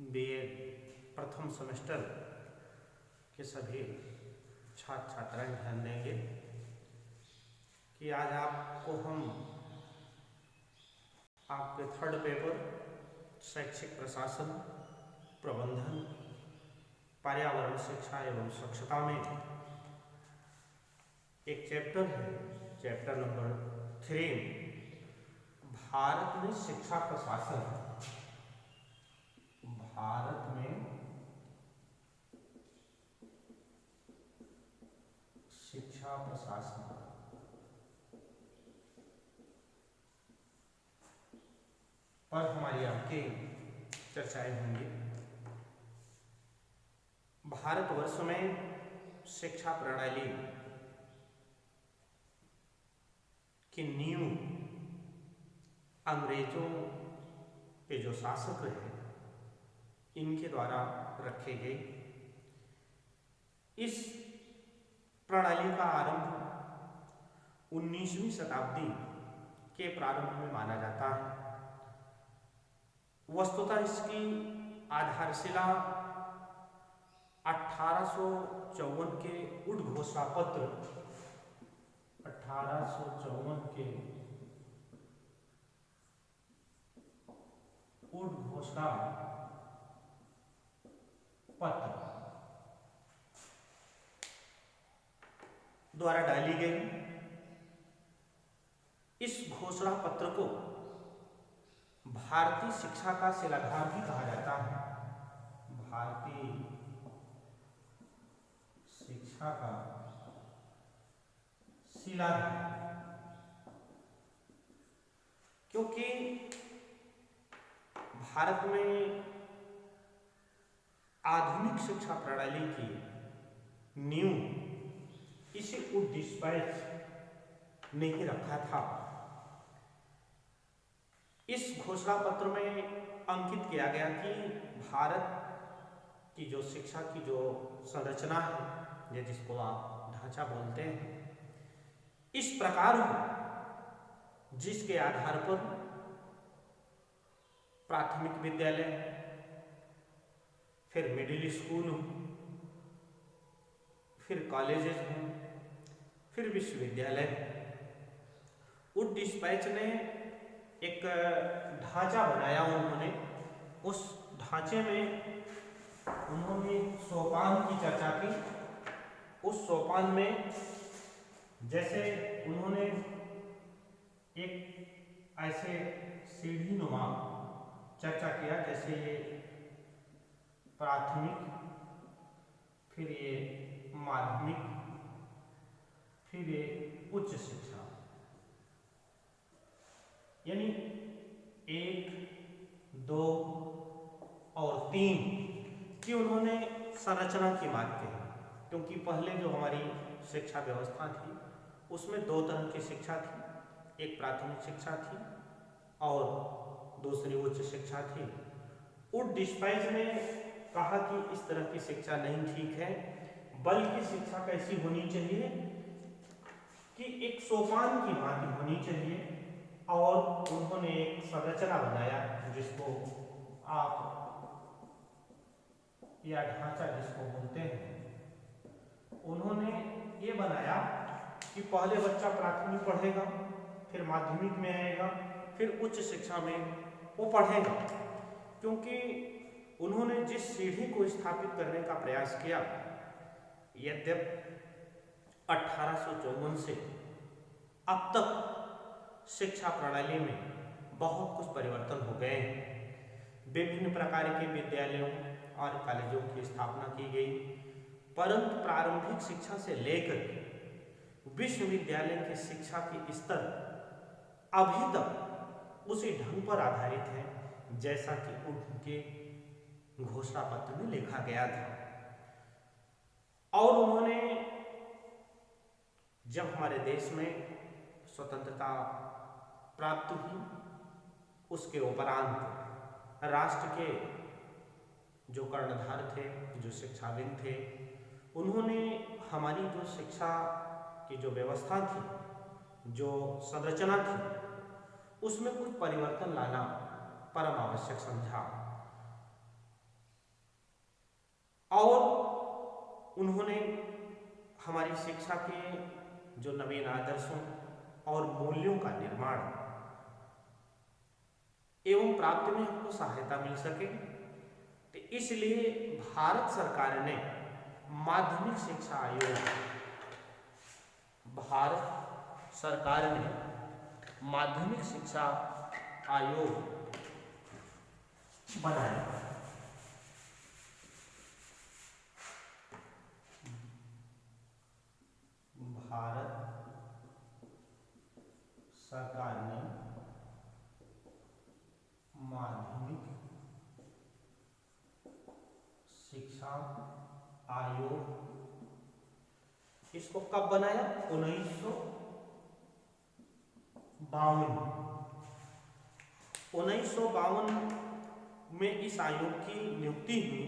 BEd प्रथम semester के सभी छात्र छात्राएं ध्यान देंगे कि आज आपको हम आपके थर्ड पेपर शैक्षिक प्रशासन प्रबंधन पर्यावरण शिक्षा एवं स्वच्छता में एक चैप्टर है, चैप्टर नंबर 3 भारत में शिक्षा प्रशासन। भारत में शिक्षा प्रशासन पर हमारी आपकी चर्चाएं होंगी। भारतवर्ष में शिक्षा प्रणाली की नींव अंग्रेजों के जो शासक हैं इनके द्वारा रखे गए। इस प्रणाली का आरंभ 19वीं शताब्दी के प्रारंभ में माना जाता है। वस्तुतः इसकी आधारशिला 1854 के उद्घोषणा पत्र 1854 के उद्घोषणा पत्र द्वारा डाली गई। इस घोषणा पत्र को भारतीय शिक्षा का शिलाधार भी कहा जाता है। भारतीय शिक्षा का शिलाधार, क्योंकि भारत में आधुनिक शिक्षा प्रणाली की नींव इसी उद्देश्य ने ही रखा था। इस घोषणा पत्र में अंकित किया गया कि भारत की जो शिक्षा की जो संरचना है, या जिसको आप ढांचा बोलते हैं, इस प्रकार हो जिसके आधार पर प्राथमिक विद्यालय, फिर मिडिल स्कूल हो, फिर कॉलेजेस हों, फिर विश्वविद्यालय। उड डिस्पैच ने एक ढांचा बनाया उन्होंने। उस ढांचे में उन्होंने सोपान की चर्चा की। उस सोपान में जैसे उन्होंने एक ऐसे सीढ़ी नुमा चर्चा किया, जैसे ये प्राथमिक, फिर ये माध्यमिक, फिर ये उच्च शिक्षा, यानी 1, 2 और 3 की उन्होंने संरचना की बात कही। क्योंकि पहले जो हमारी शिक्षा व्यवस्था थी उसमें 2 तरह की शिक्षा थी, एक प्राथमिक शिक्षा थी और दूसरी उच्च शिक्षा थी। उड डिस्पैच ने कहा कि इस तरह की शिक्षा नहीं ठीक है, बल्कि शिक्षा कैसी होनी चाहिए कि एक सोपान की भांति होनी चाहिए। और उन्होंने एक संरचना बनाया जिसको आप या ढांचा जिसको बोलते हैं, उन्होंने ये बनाया कि पहले बच्चा प्राथमिक पढ़ेगा, फिर माध्यमिक में आएगा, फिर उच्च शिक्षा में वो पढ़ेगा। क्योंकि उन्होंने जिस सीढ़ी को स्थापित करने का प्रयास किया, यद्यप 1854 से अब तक शिक्षा प्रणाली में बहुत कुछ परिवर्तन हो गए हैं। विभिन्न प्रकार के विद्यालयों और कॉलेजों की स्थापना की गई, परंतु प्रारंभिक शिक्षा से लेकर विश्वविद्यालय की शिक्षा के स्तर अभी तक उसी ढंग पर आधारित है जैसा कि उनके घोषणा पत्र में लिखा गया था। और उन्होंने जब हमारे देश में स्वतंत्रता प्राप्त हुई, उसके उपरांत राष्ट्र के जो कर्णधार थे, जो शिक्षाविद थे, उन्होंने हमारी जो शिक्षा की जो व्यवस्था थी, जो संरचना थी, उसमें कुछ परिवर्तन लाना परम आवश्यक समझा। और उन्होंने हमारी शिक्षा के जो नवीन आदर्शों और मूल्यों का निर्माण एवं प्राप्ति में हमको सहायता मिल सके, तो इसलिए भारत सरकार ने माध्यमिक शिक्षा आयोग, भारत सरकार ने माध्यमिक शिक्षा आयोग बनाया। भारत सरकार ने माध्यमिक शिक्षा आयोग, इसको कब बनाया? 1952 में इस आयोग की नियुक्ति हुई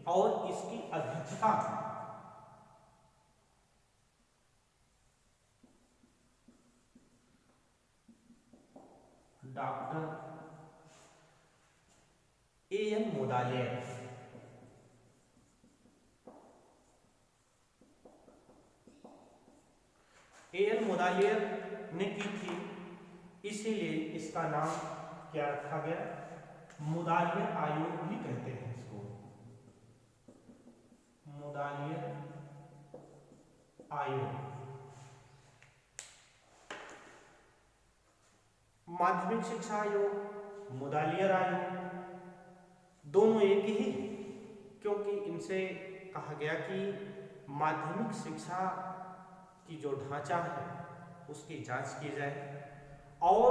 और इसकी अध्यक्षता डॉक्टर A.N. मोदालियर ने की थी, इसीलिए इसका नाम क्या रखा गया? मोदालियर आयोग भी कहते हैं इसको, मोदालियर आयोग। माध्यमिक शिक्षा आयोग, मोदालियर आयोग दोनों एक ही, क्योंकि इनसे कहा गया कि माध्यमिक शिक्षा की जो ढांचा है उसकी जांच की जाए और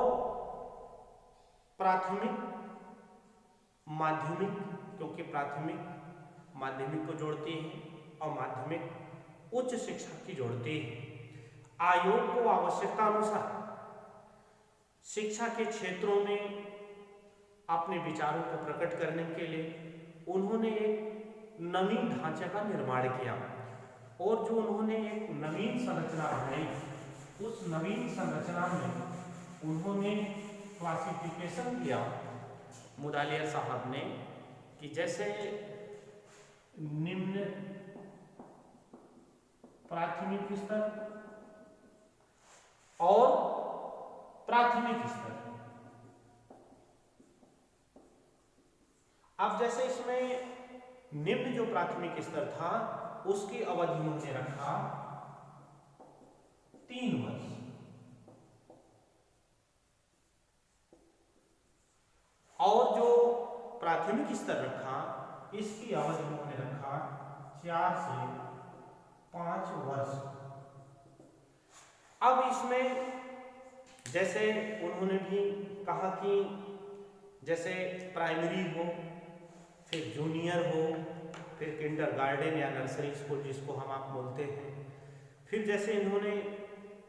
प्राथमिक माध्यमिक, क्योंकि प्राथमिक माध्यमिक को जोड़ती है और माध्यमिक उच्च शिक्षा की जोड़ती है। आयोग को आवश्यकता अनुसार शिक्षा के क्षेत्रों में अपने विचारों को प्रकट करने के लिए उन्होंने एक नवीन ढांचे का निर्माण किया और जो उन्होंने एक नवीन संरचना बनाई, उस नवीन संरचना में उन्होंने क्लासिफिकेशन किया मोदालियर साहब ने कि जैसे निम्न प्राथमिक स्तर और प्राथमिक स्तर। अब जैसे इसमें निम्न जो प्राथमिक स्तर था उसकी अवधि उन्होंने रखा 3 वर्ष और जो प्राथमिक स्तर रखा इसकी अवधि उन्होंने रखा 4 से 5 वर्ष। अब इसमें जैसे उन्होंने भी कहा कि जैसे प्राइमरी हो, फिर जूनियर हो, फिर किंडरगार्टन या नर्सरी स्कूल जिसको हम आप बोलते हैं, फिर जैसे इन्होंने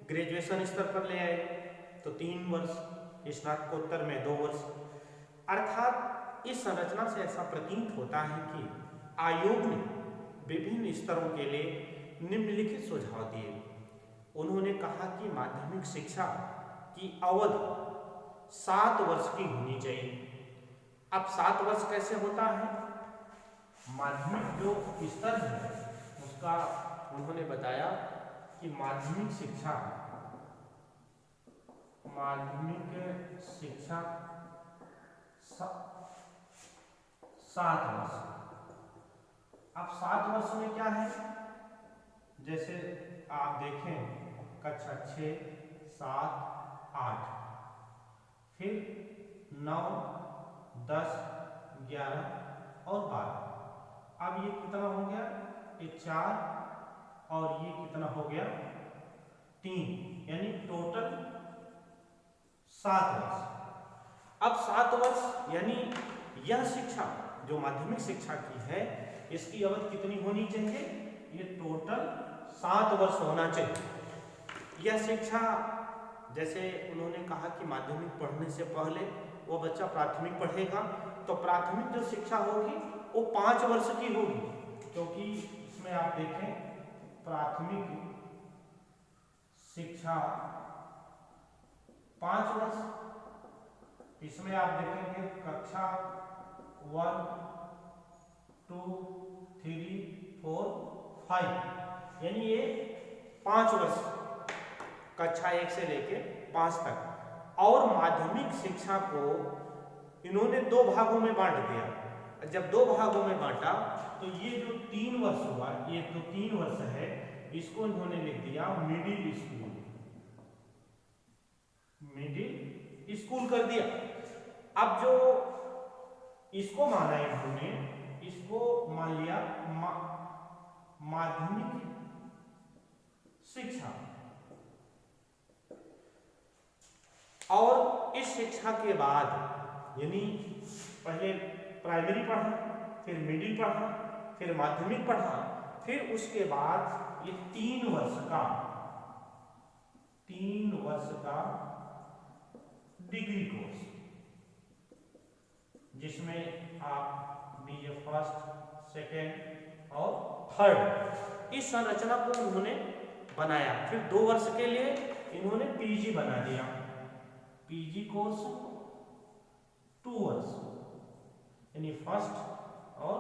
ग्रेजुएशन स्तर पर ले आए तो 3 वर्ष, स्नातकोत्तर में 2 वर्ष। अर्थात इस संरचना से ऐसा प्रतीत होता है कि आयोग ने विभिन्न स्तरों के लिए निम्नलिखित सुझाव दिए। उन्होंने कहा कि माध्यमिक शिक्षा की अवधि 7 वर्ष की होनी चाहिए। अब 7 वर्ष कैसे होता है? माध्यमिक जो स्तर है उसका उन्होंने बताया कि माध्यमिक शिक्षा 7 वर्ष। अब 7 वर्ष में क्या है? जैसे आप देखें कक्षा 6, 7, 8, फिर 9, 10, 11 और 12। अब ये कितना हो गया? ये 4 और ये कितना हो गया? 3, यानी टोटल 7 वर्ष। अब 7 वर्ष यानी यह शिक्षा जो माध्यमिक शिक्षा की है इसकी अवधि कितनी होनी चाहिए? ये टोटल 7 वर्ष होना चाहिए। यह शिक्षा जैसे उन्होंने कहा कि माध्यमिक पढ़ने से पहले वो बच्चा प्राथमिक पढ़ेगा तो प्राथमिक जो शिक्षा होगी वो 5 वर्ष की होगी, क्योंकि इसमें आप देखें प्राथमिक शिक्षा 5 वर्ष। इसमें आप देखेंगे कक्षा 1, 2 3 4 5, यानी ये 5 वर्ष, कक्षा 1 से लेके 5 तक। और माध्यमिक शिक्षा को इन्होंने 2 भागों में बांट दिया। जब 2 भागों में बांटा तो ये जो 3 वर्ष हुआ, ये तो 3 वर्ष है, इसको इन्होंने लिख दिया मिडिल स्कूल, मिडिल स्कूल कर दिया। अब जो इसको माना इन्होंने, इसको मान लिया माध्यमिक शिक्षा। और इस शिक्षा के बाद यानी पहले प्राइमरी पढ़ा, फिर मिडिल पढ़ा, फिर माध्यमिक पढ़ा, फिर उसके बाद ये 3 वर्ष का डिग्री कोर्स, जिसमें आप बीए फर्स्ट, सेकेंड और थर्ड, इस संरचना को उन्होंने बनाया। फिर 2 वर्ष के लिए इन्होंने पीजी बना दिया, पीजी कोर्स 2 वर्ष, यानी फर्स्ट और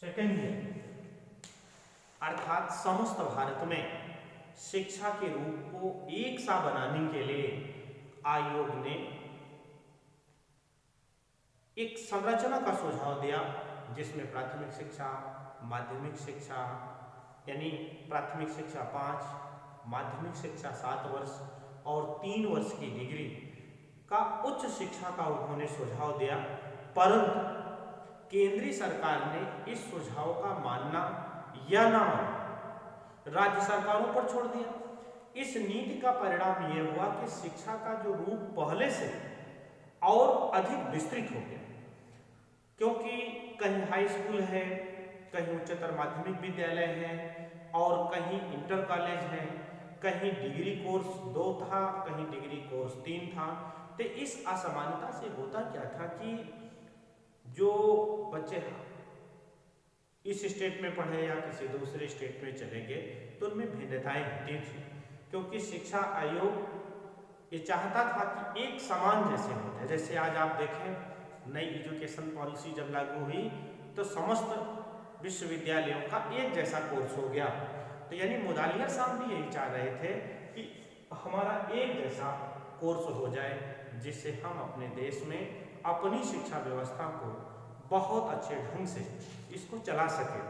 सेकेंड ईयर। अर्थात समस्त भारत में शिक्षा के रूप को एक सा बनाने के लिए आयोग ने एक संरचना का सुझाव दिया, जिसमें प्राथमिक शिक्षा, माध्यमिक शिक्षा यानी प्राथमिक शिक्षा 5, माध्यमिक शिक्षा 7 वर्ष और 3 वर्ष की डिग्री का उच्च शिक्षा का उन्होंने सुझाव दिया। परंतु केंद्रीय सरकार ने इस सुझाव का मानना या ना मानना राज्य सरकारों पर छोड़ दिया। इस नीति का परिणाम यह हुआ कि शिक्षा का जो रूप पहले से और अधिक विस्तृत हो गया, क्योंकि कहीं हाई स्कूल है, कहीं उच्चतर माध्यमिक विद्यालय है और कहीं इंटर कॉलेज है, कहीं डिग्री कोर्स 2 था, कहीं डिग्री कोर्स 3 था। तो इस असमानता से होता क्या था कि जो बच्चे इस स्टेट में पढ़े या किसी दूसरे स्टेट में चले गए तो उनमें भिन्नताएं होती थी, क्योंकि शिक्षा आयोग ये चाहता था कि एक समान जैसे हो जाए। जैसे आज आप देखें नई एजुकेशन पॉलिसी जब लागू हुई तो समस्त विश्वविद्यालयों का एक जैसा कोर्स हो गया। तो यानी मुदालियार साहब भी यही चाह रहे थे कि हमारा एक जैसा कोर्स हो जाए, जिससे हम अपने देश में अपनी शिक्षा व्यवस्था को बहुत अच्छे ढंग से इसको चला सकें।